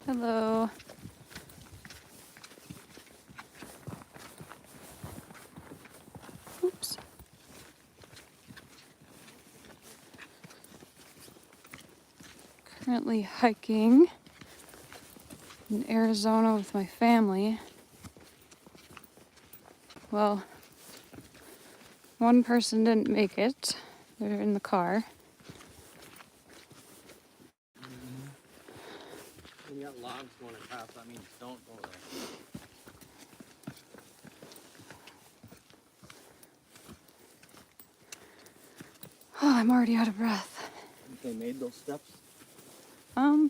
Hello. Oops. Currently hiking in Arizona with my family. Well, one person didn't make it. They're in the car. When you got logs going across, that means don't go there. Oh, I'm already out of breath. Think they made those steps?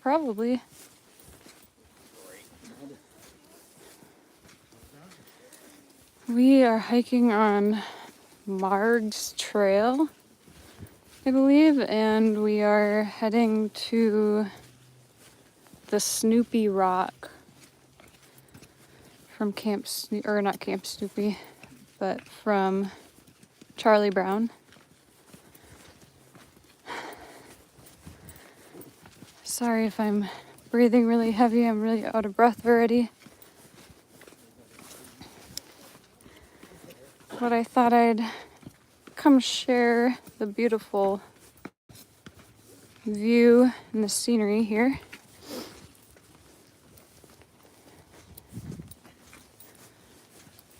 Probably. We are hiking on Marg's Trail, I believe, and we are heading to the Snoopy Rock from not Camp Snoopy, but from Charlie Brown. Sorry if I'm breathing really heavy. I'm really out of breath already. But I thought I'd come share the beautiful view and the scenery here.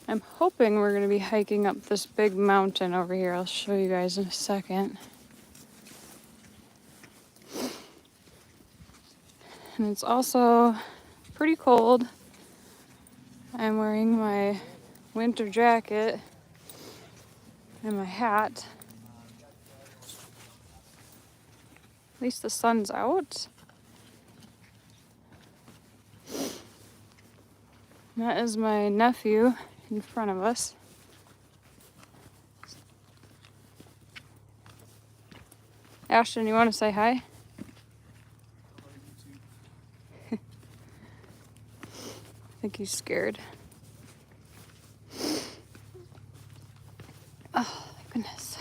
I'm hoping we're going to be hiking up this big mountain over here. I'll show you guys in a second. And it's also pretty cold. I'm wearing my winter jacket and my hat. At least the sun's out. And that is my nephew in front of us. Ashton, you want to say hi? I think he's scared. Oh, goodness.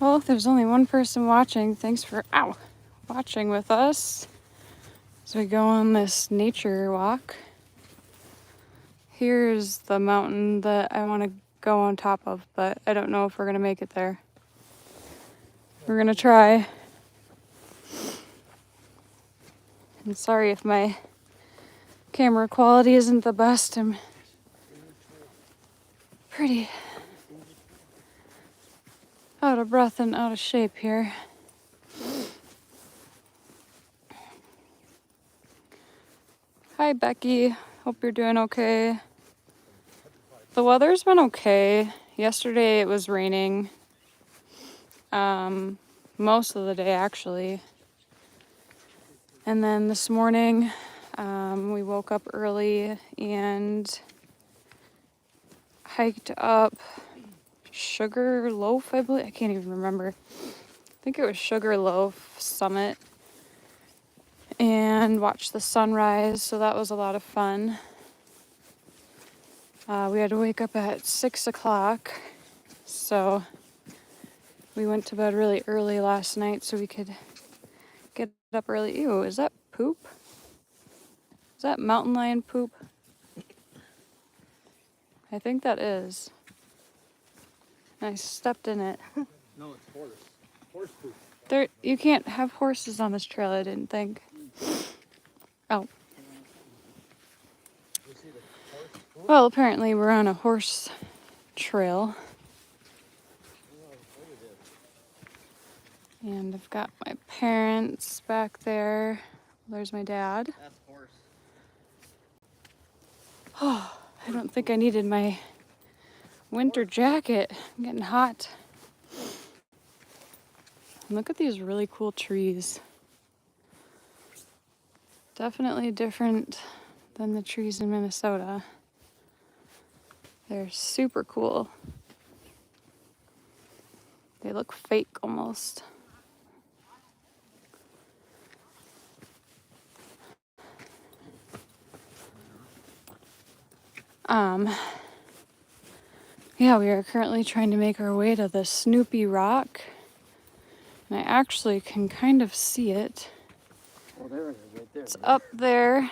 Well, if there's only one person watching, thanks for watching with us as we go on this nature walk. Here's the mountain that I want to go on top of, but I don't know if we're going to make it there. We're going to try. I'm sorry if my camera quality isn't the best. I'm pretty out of breath and out of shape here. Hi, Becky. Hope you're doing okay. The weather's been okay. Yesterday it was raining. Most of the day, actually. And then this morning, we woke up early and hiked up Sugar Loaf, I believe. I can't even remember. I think it was Sugar Loaf Summit. And watched the sunrise, so that was a lot of fun. We had to wake up at 6 o'clock, so we went to bed really early last night so we could get up early. Ew, is that poop? Is that mountain lion poop? I think that is. I stepped in it. No, it's horse. Horse poop. You can't have horses on this trail, I didn't think. Oh. Well, apparently we're on a horse trail. And I've got my parents back there. There's my dad. That's horse. Oh, I don't think I needed my winter jacket. I'm getting hot. And look at these really cool trees. Definitely different than the trees in Minnesota. They're super cool. They look fake almost. Yeah, we are currently trying to make our way to the Snoopy Rock. And I actually can kind of see it Oh, there it is, right there. It's up there. Is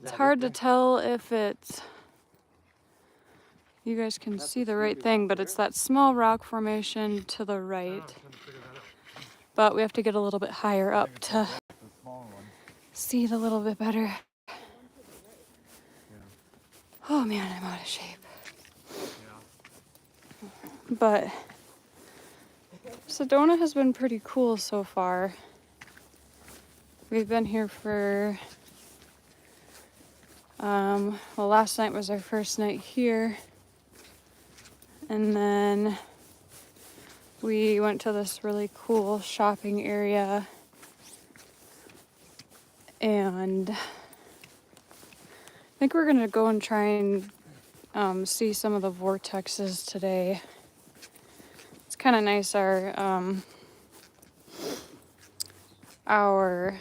It's that hard it to then? tell if it's, you guys can That's see a the right Snoopy thing, rock but there. it's that small rock formation to the right. But we have to get a little bit higher up to see it a little bit better. Oh man, I'm out of shape. But Sedona has been pretty cool so far. We've been here for, well, last night was our first night here. And then we went to this really cool shopping area. And I think we're gonna go and try and see some of the vortexes today. It's kind of nice. Our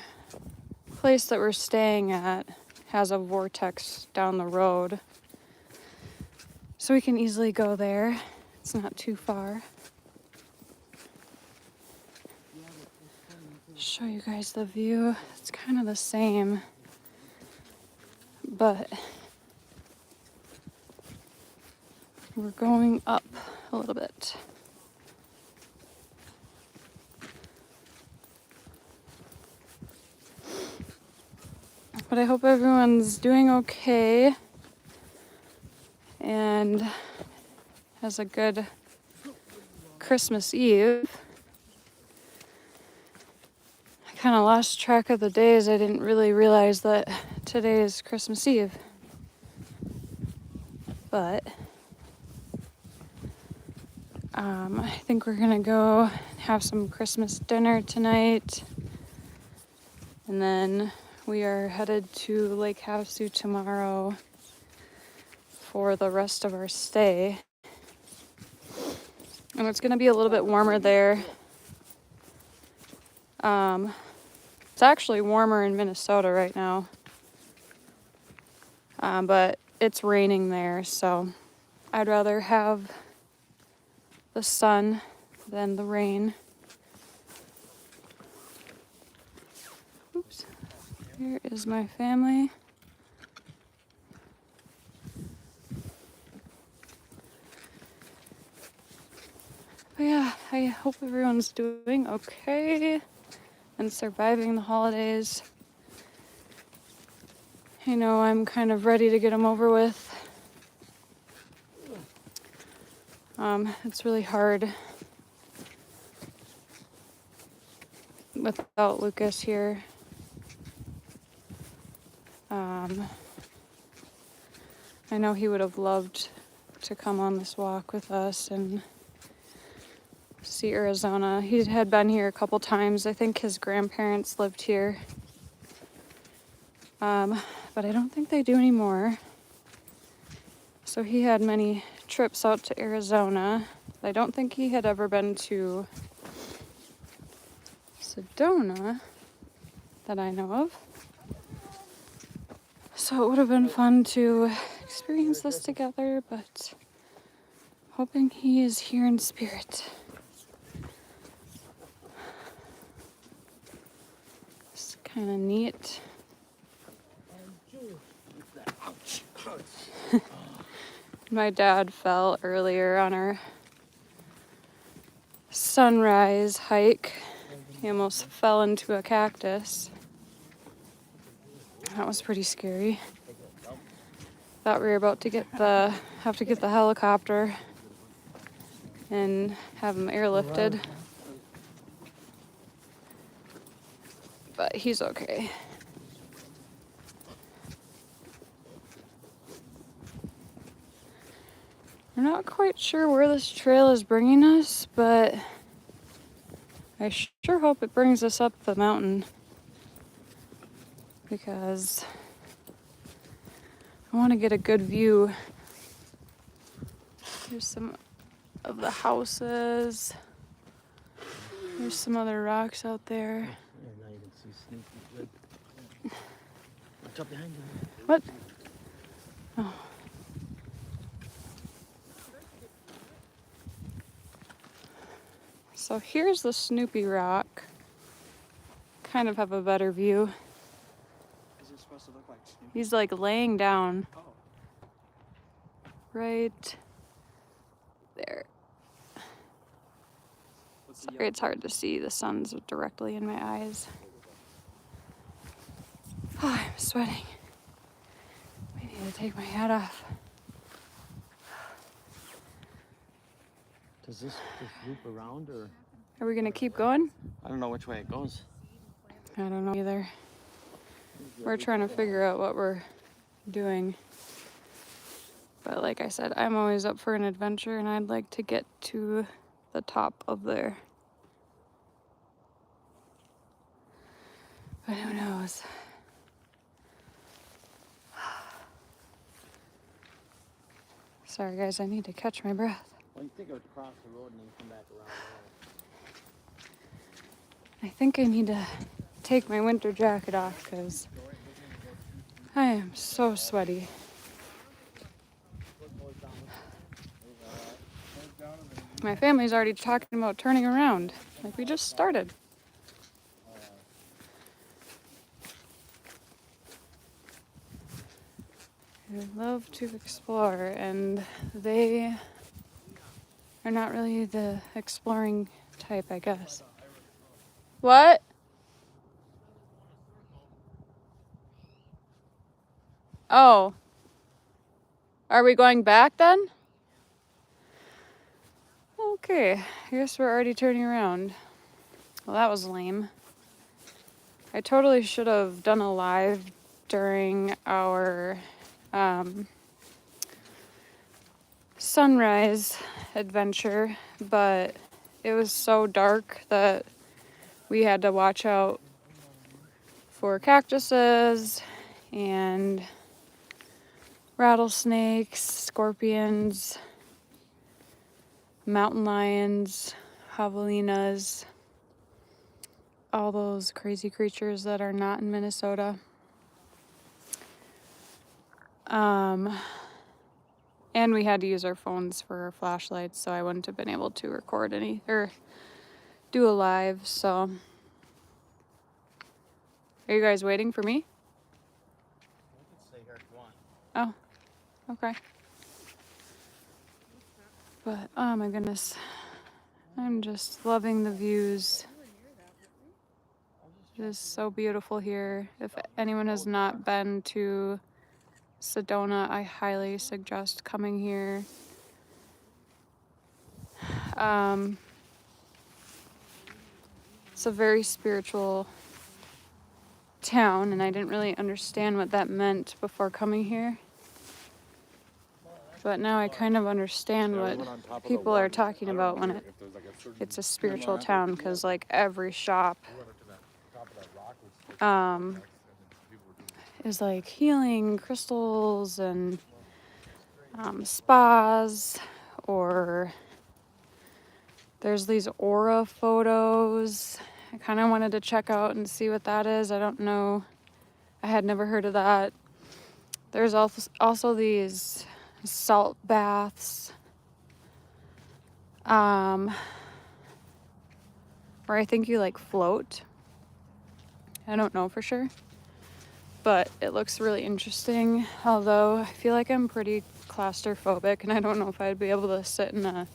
place that we're staying at has a vortex down the road, so we can easily go there. It's not too far. Show you guys the view. It's kind of the same, but we're going up a little bit. But I hope everyone's doing okay and has a good Christmas Eve. I kind of lost track of the days. I didn't really realize that today is Christmas Eve. But I think we're gonna go have some Christmas dinner tonight. And then we are headed to Lake Havasu tomorrow for the rest of our stay. And it's gonna be a little bit warmer there. It's actually warmer in Minnesota right now. But it's raining there, so I'd rather have the sun than the rain. Oops. Here is my family. But yeah, I hope everyone's doing okay and surviving the holidays. I know I'm kind of ready to get them over with. It's really hard without Lucas here. I know he would have loved to come on this walk with us and see Arizona. He had been here a couple times. I think his grandparents lived here. But I don't think they do anymore. So he had many trips out to Arizona. I don't think he had ever been to Sedona that I know of. So it would have been fun to experience this together, but hoping he is here in spirit. It's kind of neat. My dad fell earlier on our sunrise hike. He almost fell into a cactus. That was pretty scary. Thought we were about to have to get the helicopter and have him airlifted. But he's okay. We're not quite sure where this trail is bringing us, but I sure hope it brings us up the mountain, because I want to get a good view. Here's some of the houses. There's some other rocks out there. Yeah, now you can see Snoopy good. Watch out behind you. What? Oh. So here's the Snoopy rock. kind of have a better view. Is it supposed to look like Snoopy? He's like laying down Oh. right there. What's the Sorry, yellow it's hard to see. The sun's directly in my eyes. Oh, I'm sweating. I need to take my hat off. Does this just loop around or? Are we gonna keep going? I don't know which way it goes. I don't know either. We're trying to figure out what we're doing. But like I said, I'm always up for an adventure and I'd like to get to the top of there. But who knows? Sorry guys, I need to catch my breath. Well, you think it would cross the road and then come back around there. I think I need to take my winter jacket off because I am so sweaty. My family's already talking about turning around. Like we just started. I love to explore, and they are not really the exploring type, I guess. What? Oh. Are we going back then? Okay, I guess we're already turning around. Well, that was lame. I totally should have done a live during our sunrise adventure, but it was so dark that we had to watch out for cactuses and rattlesnakes, scorpions, mountain lions, javelinas, all those crazy creatures that are not in Minnesota. And we had to use our phones for our flashlights, so I wouldn't have been able to record any or do a live. So, are you guys waiting for me? You can stay here if you want. Oh, okay. But oh my goodness, I'm just loving the views. It is so beautiful here. If anyone has not been to Sedona, I highly suggest coming here. It's a very spiritual town, and I didn't really understand what that meant before coming here. But now I kind of understand what people are talking about when it's a spiritual town, because like every shop is like healing crystals and spas, or there's these aura photos. I kind of wanted to check out and see what that is. I don't know. I had never heard of that. There's also these salt baths where I think you like float. I don't know for sure, but it looks really interesting, although I feel like I'm pretty claustrophobic and I don't know if I'd be able to sit in a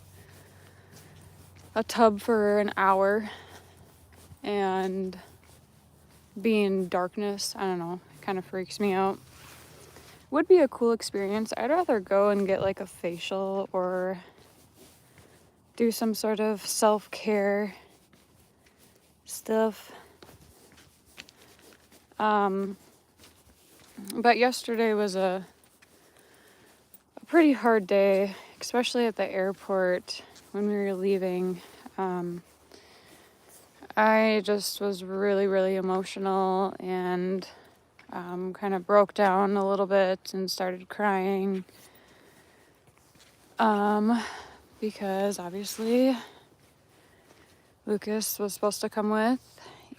tub for an hour and be in darkness. I don't know, it kind of freaks me out. Would be a cool experience. I'd rather go and get like a facial or do some sort of self-care stuff. But yesterday was a pretty hard day, especially at the airport when we were leaving. I just was really, really emotional and kind of broke down a little bit and started crying. Because obviously Lucas was supposed to come with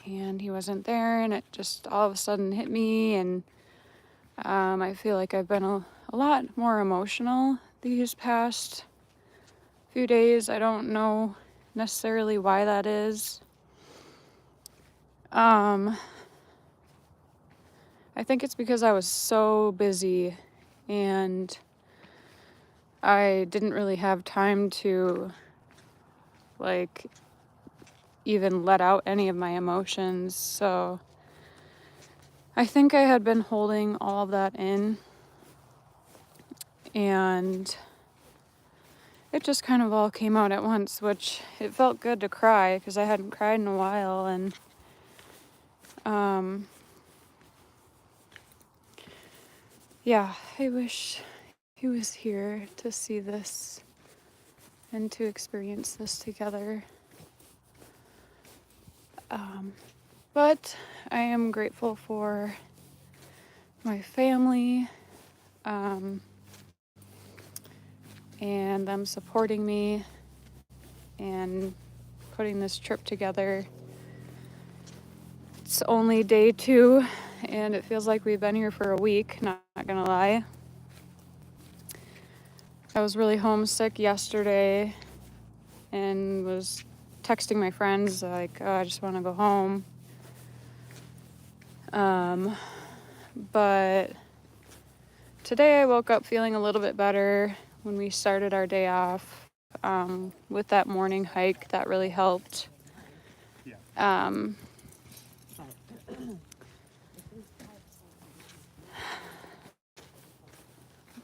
and he wasn't there, and it just all of a sudden hit me, and I feel like I've been a lot more emotional these past few days. I don't know necessarily why that is. I think it's because I was so busy and I didn't really have time to like even let out any of my emotions. So I think I had been holding all of that in, and it just kind of all came out at once, which it felt good to cry because I hadn't cried in a while. And yeah, I wish he was here to see this and to experience this together. But I am grateful for my family and them supporting me and putting this trip together. It's only day 2 and it feels like we've been here for a week, not gonna lie. I was really homesick yesterday and was texting my friends like, oh, I just want to go home. But today I woke up feeling a little bit better when we started our day off with that morning hike. That really helped. Let's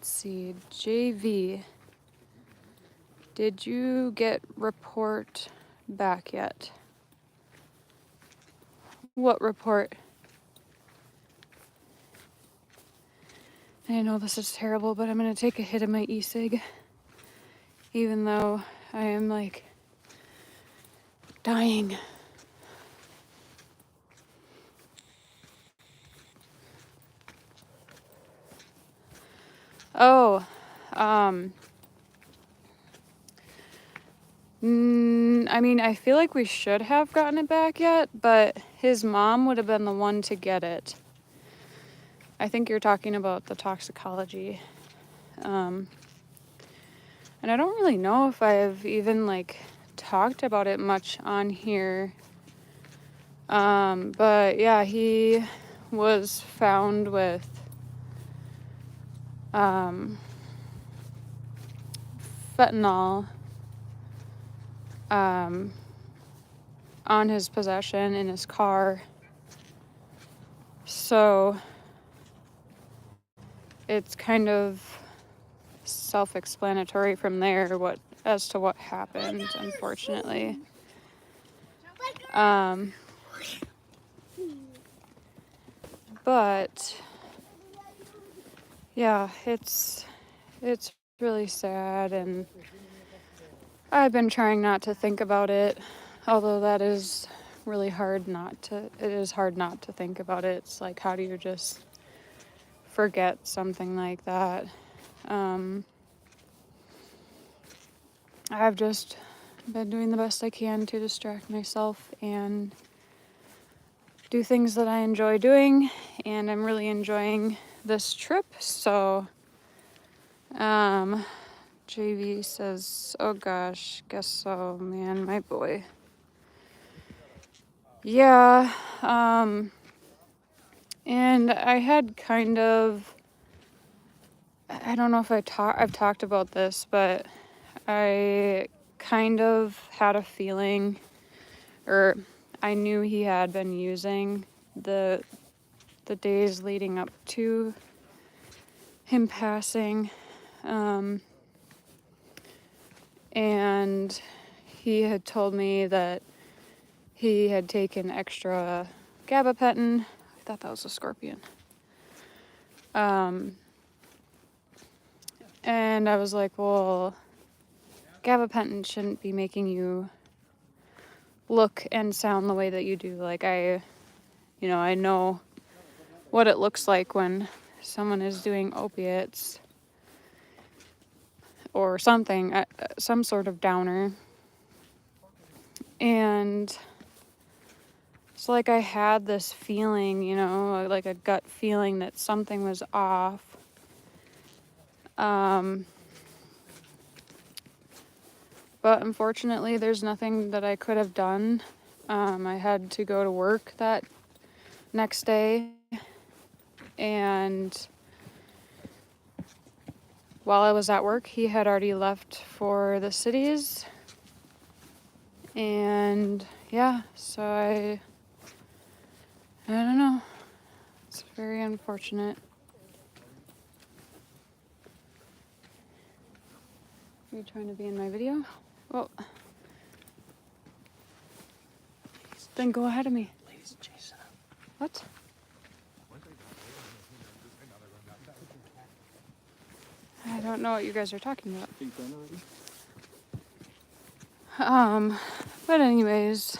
see, JV, did you get report back yet? What report? I know this is terrible, but I'm going to take a hit of my e-cig, even though I am like dying. Oh, I mean, I feel like we should have gotten it back yet, but his mom would have been the one to get it. I think you're talking about the toxicology. And I don't really know if I've even like talked about it much on here. But yeah, he was found with fentanyl on his possession in his car. So it's kind of self-explanatory from there as to what happened, unfortunately. But yeah, it's really sad, and I've been trying not to think about it, although that is really hard it is hard not to think about it. It's like, how do you just forget something like that? I've just been doing the best I can to distract myself and do things that I enjoy doing, and I'm really enjoying this trip. So JV says, oh gosh, guess so, man, my boy. Yeah, and I had kind of, I don't know if I've talked about this, but I kind of had a feeling, or I knew he had been using the days leading up to him passing. And he had told me that he had taken extra gabapentin. I thought that was a scorpion. And I was like, well, gabapentin shouldn't be making you look and sound the way that you do. Like, I know what it looks like when someone is doing opiates or something, some sort of downer. And it's like I had this feeling, like a gut feeling that something was off. But unfortunately, there's nothing that I could have done I had to go to work that next day, and while I was at work, he had already left for the cities. And yeah, so I don't know. It's very unfortunate. Are you trying to be in my video? Well, then go ahead of me. Ladies chasing him. What? I don't know what you guys are talking about. Think done already? But anyways,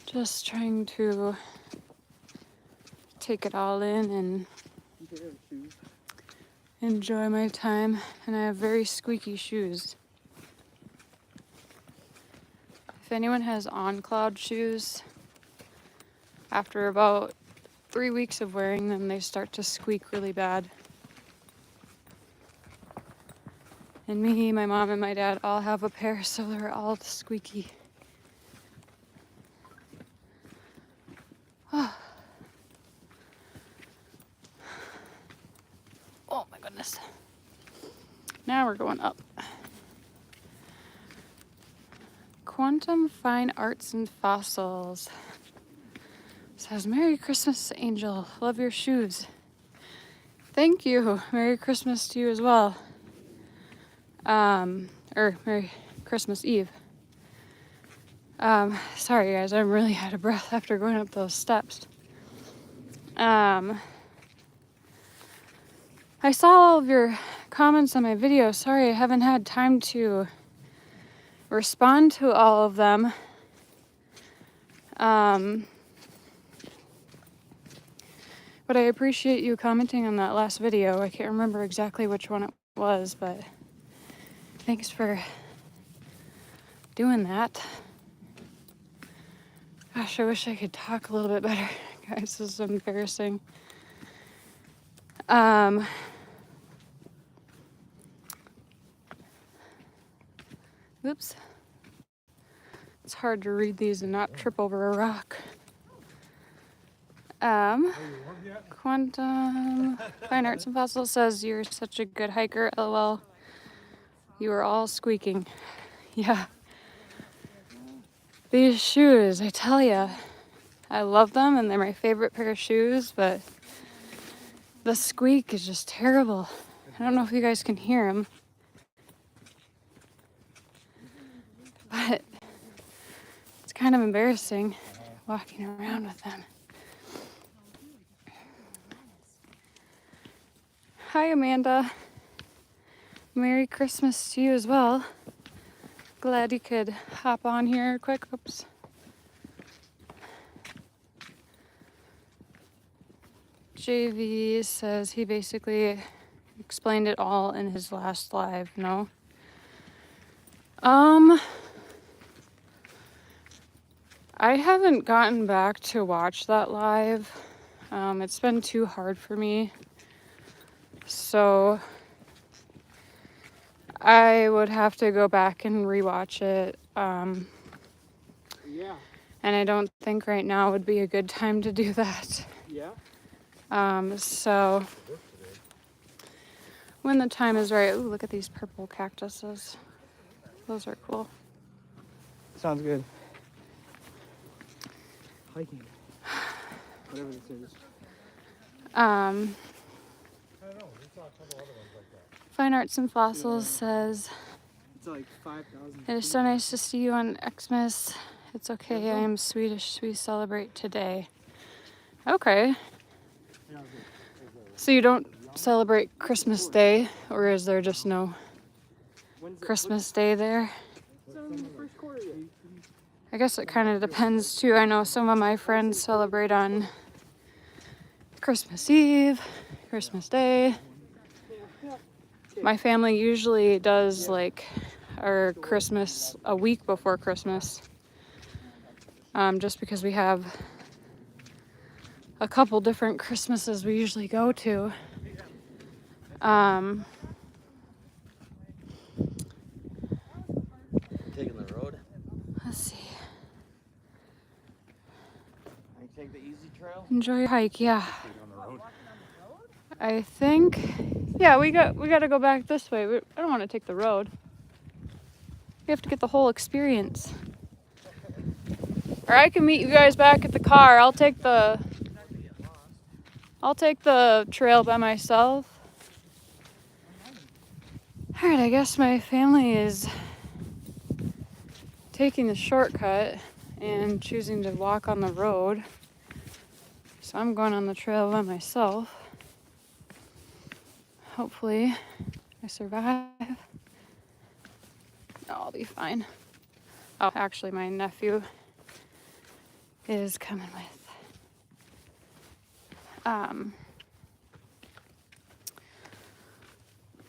just trying to take it all in and enjoy my time. And I have very squeaky shoes. If anyone has on-cloud shoes, after about 3 weeks of wearing them, they start to squeak really bad. And me, my mom, and my dad all have a pair, so they're all squeaky. Oh my goodness. Now we're going up. Quantum Fine Arts and Fossils says, Merry Christmas, Angel. Love your shoes. Thank you. Merry Christmas to you as well. Or Merry Christmas Eve. Sorry guys, I'm really out of breath after going up those steps. I saw all of your comments on my video. Sorry, I haven't had time to respond to all of them. But I appreciate you commenting on that last video. I can't remember exactly which one it was, but thanks for doing that. Gosh, I wish I could talk a little bit better. Guys, this is embarrassing. Oops. It's hard to read these and not trip over a rock. Quantum Fine Arts and Fossils says, you're such a good hiker, lol. You are all squeaking. Yeah. These shoes, I tell ya, I love them and they're my favorite pair of shoes, but the squeak is just terrible. I don't know if you guys can hear them, but it's kind of embarrassing walking around with them. Hi, Amanda. Merry Christmas to you as well. Glad you could hop on here quick. Oops. JV says he basically explained it all in his last live. No. I haven't gotten back to watch that live. It's been too hard for me. So I would have to go back and rewatch it. Yeah. And I don't think right now would be a good time to do that. Yeah. So when the time is right. Ooh, look at these purple cactuses. Those are cool. Sounds good. Hiking. Whatever this is. I don't know. We saw a couple other ones like that. Fine Arts and Fossils says, It's like 5,000. it is so nice to see you on Xmas. It's okay, I am Swedish. We celebrate today. Okay. So you don't celebrate Christmas Day, or is there just no Christmas Day there? I guess it kind of depends too. I know some of my friends celebrate on Christmas Eve, Christmas Day. My family usually does like our Christmas a week before Christmas. Just because we have a couple different Christmases we usually go to. Taking the road. Let's see. take the easy trail? enjoy your hike. Yeah. Stay on the road. I think, yeah, we got to go back this way. I don't want to take the road. We have to get the whole experience. Or I can meet you guys back at the car. I'll take the trail by myself. All right, I guess my family is taking the shortcut and choosing to walk on the road. So I'm going on the trail by myself. Hopefully I survive. No, I'll be fine. Oh, actually my nephew is coming with.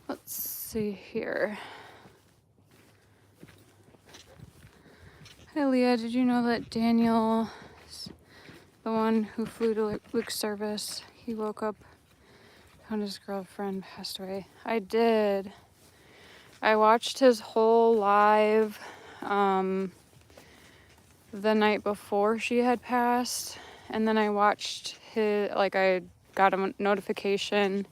Let's see here. Hi Leah, did you know that Daniel, the one who flew to Luke's service, he woke up, found his girlfriend passed away? I did. I watched his whole live the night before she had passed, and then I watched I got a notification.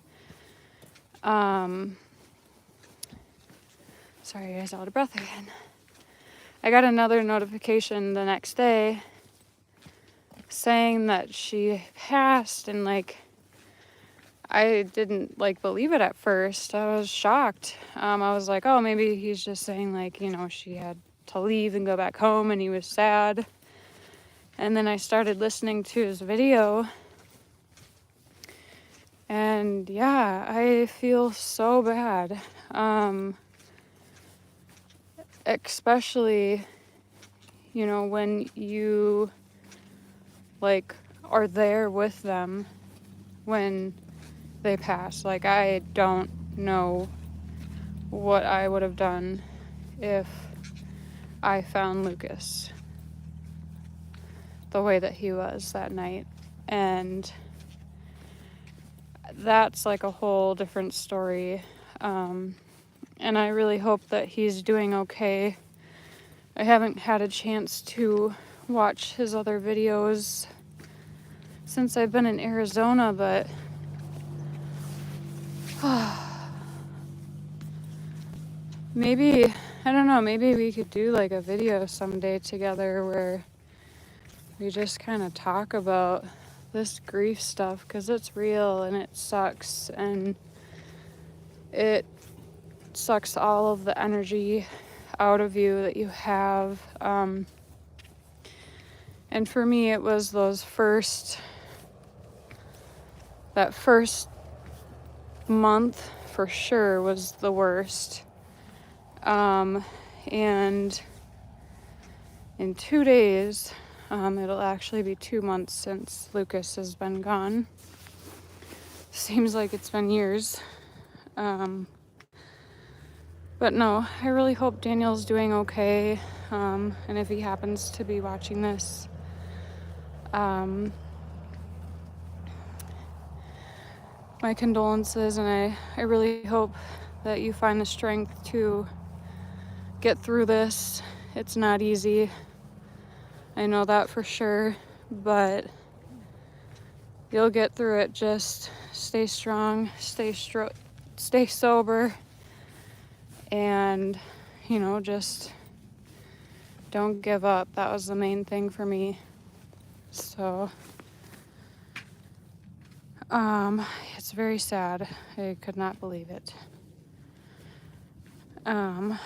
Sorry guys, out of breath again. I got another notification the next day saying that she passed, and I didn't believe it at first. I was shocked. I was like, oh, maybe he's just saying she had to leave and go back home and he was sad. And then I started listening to his video, and yeah, I feel so bad. Especially, when you are there with them when they pass. I don't know what I would have done if I found Lucas the way that he was that night. And that's a whole different story. And I really hope that he's doing okay. I haven't had a chance to watch his other videos since I've been in Arizona, but maybe, I don't know, maybe we could do a video someday together where we just kind of talk about this grief stuff, because it's real and it sucks, and it sucks all of the energy out of you that you have. And for me, it was that first month for sure was the worst. And in 2 days, it'll actually be 2 months since Lucas has been gone. Seems like it's been years. But no, I really hope Daniel's doing okay. And if he happens to be watching this, my condolences, and I really hope that you find the strength to get through this. It's not easy. I know that for sure, but you'll get through it. Just stay strong, stay sober, and just don't give up. That was the main thing for me. So it's very sad. I could not believe it. Oh,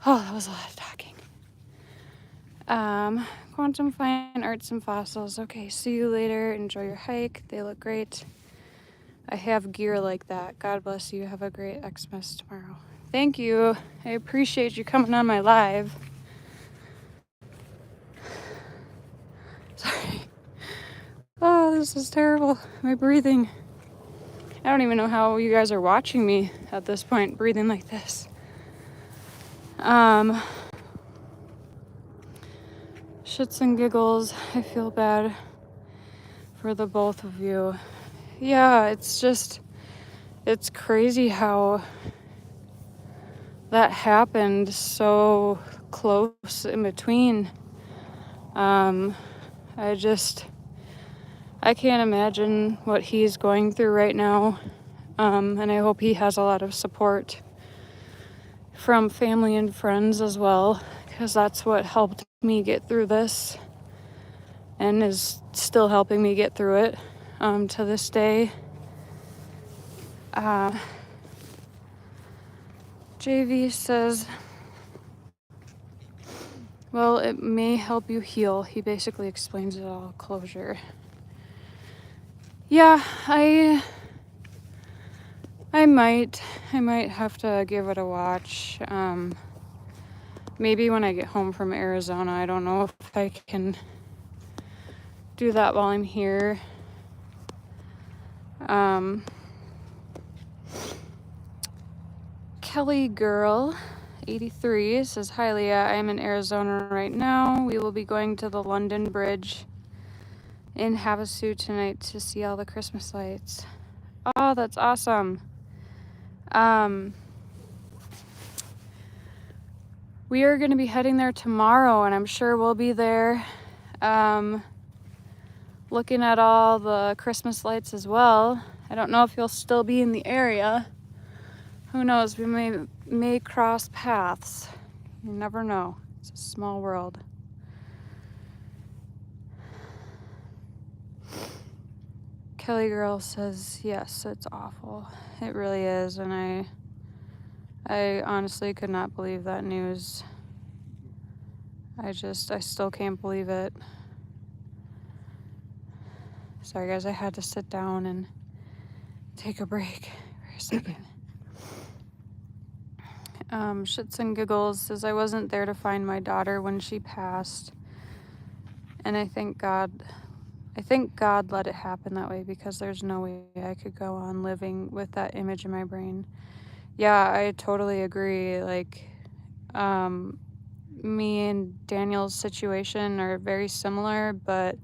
that was a lot of talking. Quantum Fine Arts and Fossils. Okay, see you later. Enjoy your hike. They look great. I have gear like that. God bless you. Have a great Xmas tomorrow. Thank you. I appreciate you coming on my live. Sorry. Oh, this is terrible. My breathing. I don't even know how you guys are watching me at this point, breathing like this. Shits and giggles. I feel bad for the both of you. Yeah, it's crazy how that happened so close in between. I can't imagine what he's going through right now. And I hope he has a lot of support from family and friends as well, because that's what helped me get through this and is still helping me get through it to this day. JV says, well, it may help you heal. He basically explains it all, closure. Yeah, I might have to give it a watch. Maybe when I get home from Arizona. I don't know if I can do that while I'm here. Kelly Girl 83 says, hi Leah, I am in Arizona right now. We will be going to the London Bridge in Havasu tonight to see all the Christmas lights. Oh, that's awesome. We are going to be heading there tomorrow, and I'm sure we'll be there looking at all the Christmas lights as well. I don't know if you'll still be in the area. Who knows? We may cross paths. You never know. It's a small world. Kelly Girl says, yes, it's awful. It really is, and I honestly could not believe that news. I still can't believe it. Sorry guys, I had to sit down and take a break for a second. Shits and Giggles says, I wasn't there to find my daughter when she passed, and I thank God let it happen that way, because there's no way I could go on living with that image in my brain. Yeah, I totally agree. Like, me and Daniel's situation are very similar, but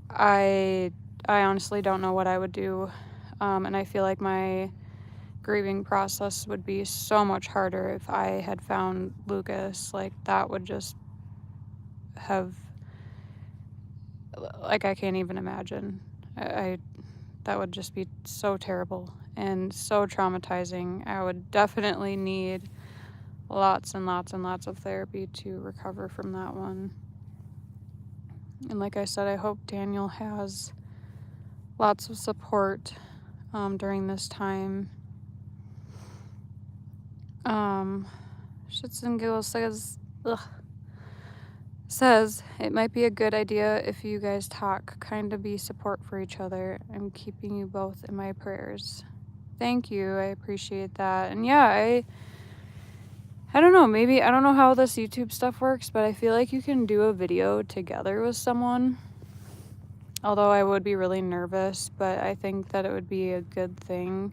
I honestly don't know what I would do. And I feel like my grieving process would be so much harder if I had found Lucas. Like, that would just have, like, I can't even imagine. That would just be so terrible and so traumatizing. I would definitely need lots and lots and lots of therapy to recover from that one. And like I said, I hope Daniel has lots of support during this time. Shits and Giggles says it might be a good idea if you guys talk, kind of be support for each other. I'm keeping you both in my prayers. Thank you. I appreciate that. And yeah, I don't know, maybe I don't know how this YouTube stuff works, but I feel like you can do a video together with someone. Although I would be really nervous, but I think that it would be a good thing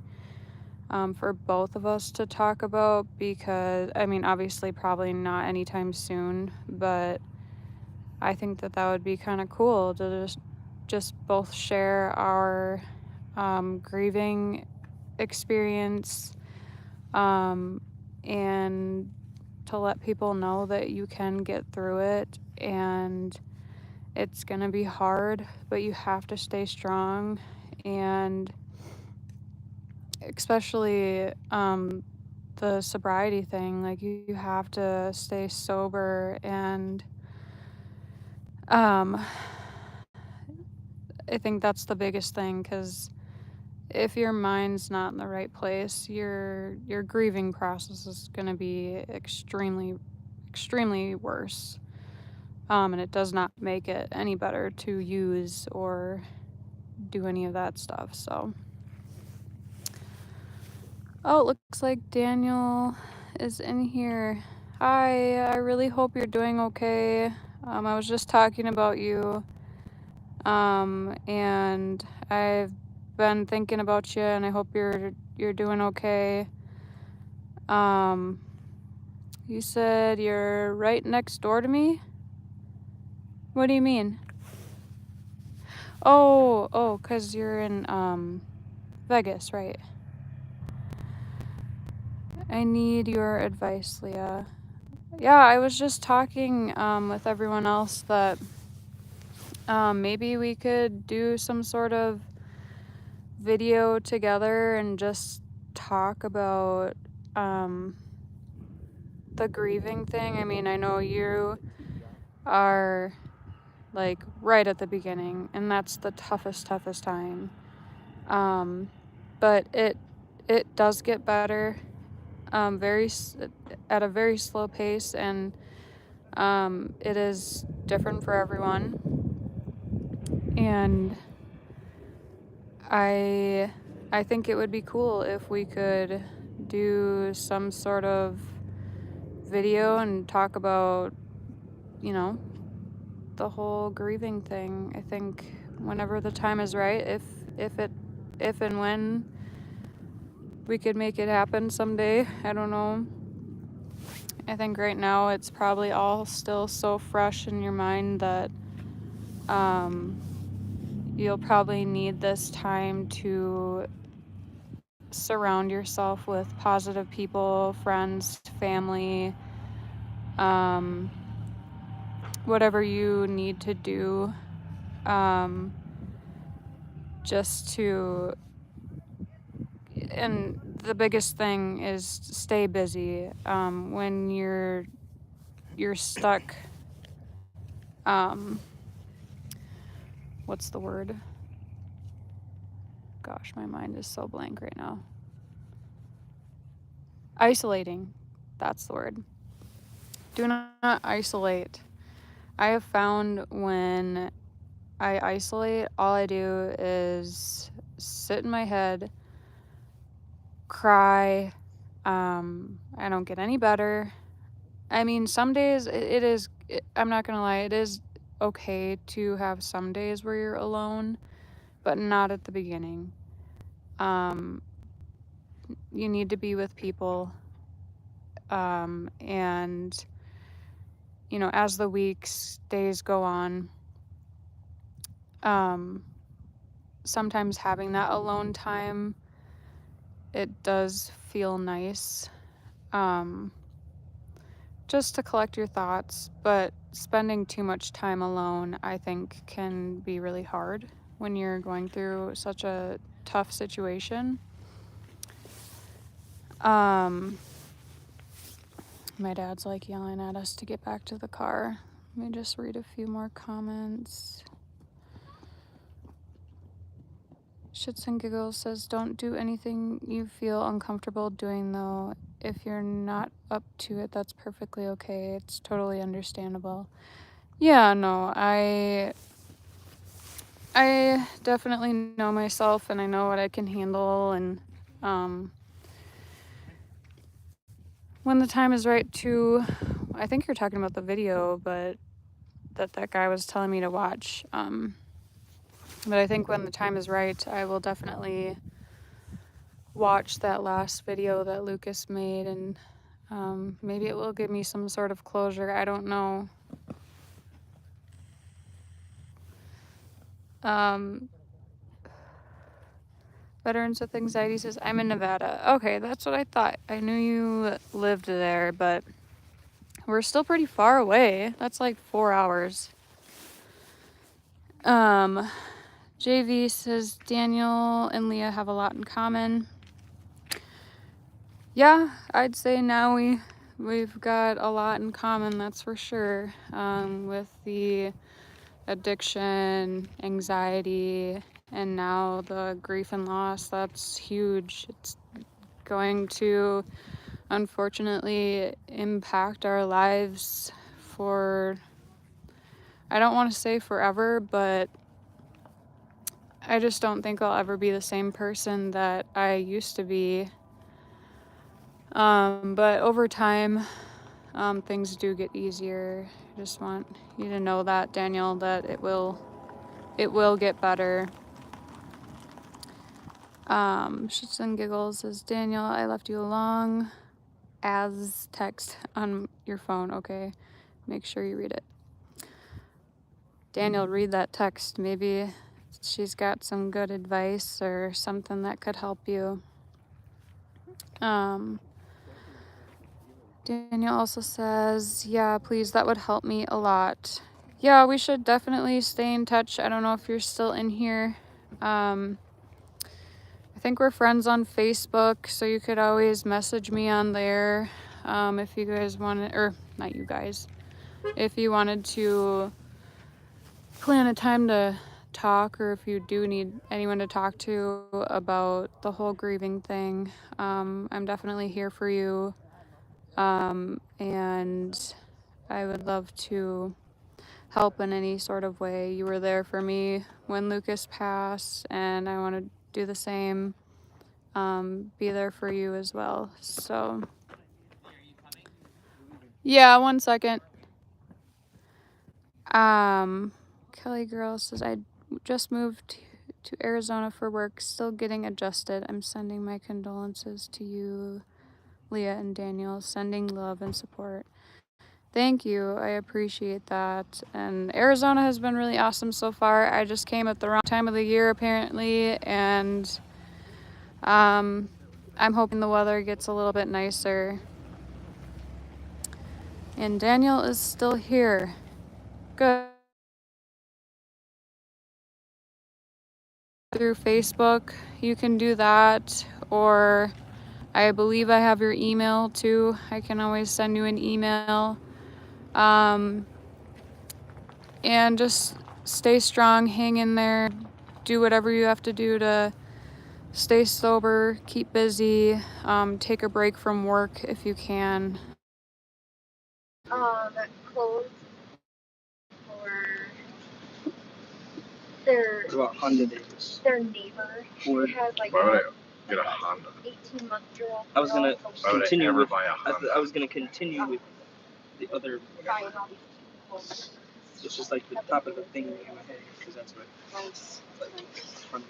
for both of us to talk about, because, I mean, obviously probably not anytime soon, but I think that would be kind of cool to just both share our grieving experience, and to let people know that you can get through it, and it's gonna be hard, but you have to stay strong. And especially the sobriety thing, like, you have to stay sober. And I think that's the biggest thing, because if your mind's not in the right place, your grieving process is going to be extremely worse, and it does not make it any better to use or do any of that stuff. So, oh, it looks like Daniel is in here. Hi, I really hope you're doing okay. I was just talking about you, and I've been thinking about you, and I hope you're doing okay. You said you're right next door to me? What do you mean? Oh, 'cause you're in Vegas, right? I need your advice, Leah. Yeah, I was just talking with everyone else that Maybe we could do some sort of video together and just talk about the grieving thing. I mean, I know you are like right at the beginning, and that's the toughest time. But it does get better, at a very slow pace, and it is different for everyone. And I think it would be cool if we could do some sort of video and talk about, you know, the whole grieving thing. I think whenever the time is right, if and when we could make it happen someday, I don't know. I think right now it's probably all still so fresh in your mind that you'll probably need this time to surround yourself with positive people, friends, family, whatever you need to do, just to, and the biggest thing is stay busy. When you're stuck, what's the word? Gosh, my mind is so blank right now. Isolating, that's the word. Do not isolate. I have found when I isolate, all I do is sit in my head, cry. I don't get any better. I mean, some days I'm not gonna lie, it is okay to have some days where you're alone, but not at the beginning. You need to be with people. And, you know, as the weeks, days go on, sometimes having that alone time, it does feel nice. Just to collect your thoughts, but spending too much time alone, I think, can be really hard when you're going through such a tough situation. My dad's like yelling at us to get back to the car. Let me just read a few more comments. Shits and Giggles says, don't do anything you feel uncomfortable doing, though. If you're not up to it, that's perfectly okay. It's totally understandable. Yeah, no, I definitely know myself, and I know what I can handle, and when the time is right to, I think you're talking about the video, but that guy was telling me to watch. But I think when the time is right, I will definitely watch that last video that Lucas made, and maybe it will give me some sort of closure. I don't know. Veterans with Anxiety says, I'm in Nevada. Okay, that's what I thought. I knew you lived there, but we're still pretty far away. That's like 4 hours. JV says, Daniel and Leah have a lot in common. Yeah, I'd say now we've got a lot in common, that's for sure. With the addiction, anxiety, and now the grief and loss, that's huge. It's going to unfortunately impact our lives for, I don't want to say forever, but I just don't think I'll ever be the same person that I used to be. But over time, things do get easier. I just want you to know that, Daniel, that it will get better. Shits and Giggles says, Daniel, I left you a long as text on your phone. Okay, make sure you read it. Daniel, read that text. Maybe she's got some good advice or something that could help you. Daniel also says, yeah, please, that would help me a lot. yeah, we should definitely stay in touch. I don't know if you're still in here. I think we're friends on Facebook, so you could always message me on there if you guys wanted, or not you guys, if you wanted to plan a time to talk, or if you do need anyone to talk to about the whole grieving thing. I'm definitely here for you, and I would love to help in any sort of way. You were there for me when Lucas passed, and I want to do the same, be there for you as well. So, yeah, 1 second. Kelly Girl says, I just moved to Arizona for work, still getting adjusted. I'm sending my condolences to you, Leah and Daniel, sending love and support. Thank you. I appreciate that. And Arizona has been really awesome so far. I just came at the wrong time of the year, apparently, and I'm hoping the weather gets a little bit nicer. And Daniel is still here. Good. Through Facebook, you can do that, or I believe I have your email too. I can always send you an email. And just stay strong, hang in there, do whatever you have to do to stay sober, keep busy, take a break from work if you can. Clothes for their. What about Honda days? Their neighbor has like Why would I get a Honda? 18-month girl. I was gonna continue with. I was gonna continue with the other. It's just like the top of the thing in my head because that's what. Like, Honda.